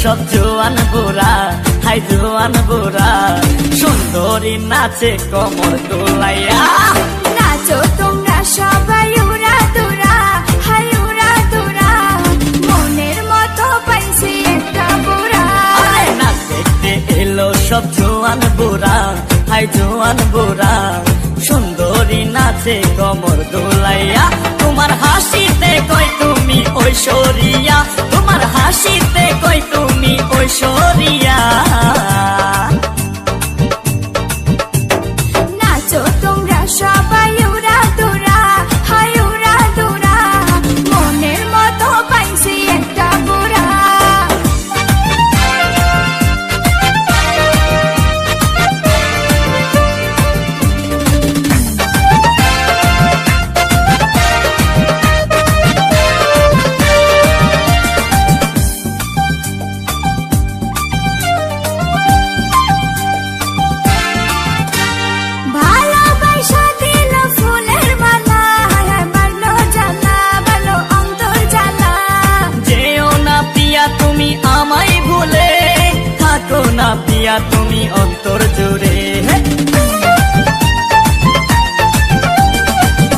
সব জোয়ান বুড়া, হাই জোয়ান বুড়া, সুন্দরী নাচে কমর দোলাইয়া। নাচো তোমরা সবাই উড়া দুরা, হাই উড়া দুরা, মনের মতো পাইছি একটা বুড়া। নাচ দেখতে এলো সব জোয়ান বুড়া, হাই জোয়ান বুড়া, সুন্দরী নাচে কমর দোলাইয়া। তোমার হাসিতে কই তুমি ঐশ্বরিয়া, তোমার হাসিতে কই তুমি ঐশ্বরিয়া। নাচো তোমরা সবাই উড়া দুরা, হাই উড়া দুরা, মনের মতো পাইছি একটা বুড়া। ভালোবাসা দিল ফুলের মালা, বাড়লো জ্বালা, বাড়লো অন্তর জ্বালা। যেও না পিয়া তুমি আমায় ভুলে, থাকো না পিয়া তুমি অন্তর জুড়ে।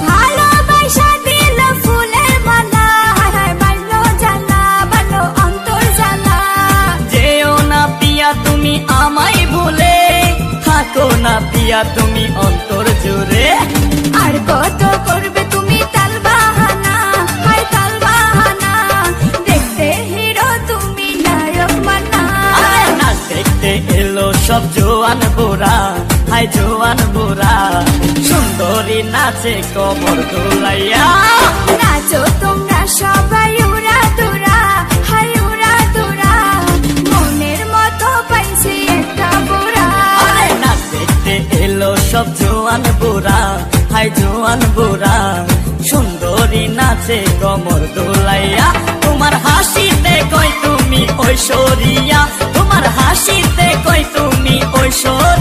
ভালোবাসা দিল ফুলের মালা, বাড়লো জ্বালা, বাড়লো অন্তর জ্বালা। যেও না পিয়া তুমি আমায় ভুলে, থাকো না পিয়া তুমি অন্তর জুড়ে। আর কত করবে তুমি তাল বাহানা, হাই তাল বাহানা, দেখতে হিরো তুমি নায়ক মানা। নাচ দেখতে এলো সব জোয়ান বুড়া, হাই জোয়ান বুড়া, সুন্দরী নাচে কমর দোলাইয়া। নাচো তোমরা সবাই উড়া দুরা, হাই উড়া দুরা, মনের মতো পাইছি একটা বুড়া। নাচ দেখতে এলো সব জোয়ান বুড়া, হাই জোয়ান বুড়া, সুন্দরী নাচে কমর দোলাইয়া। তোমার হাসিতে কই তুমি ঐশ্বরিয়া, তোমার হাসিতে কই তুমি ঐশ্বরিয়া।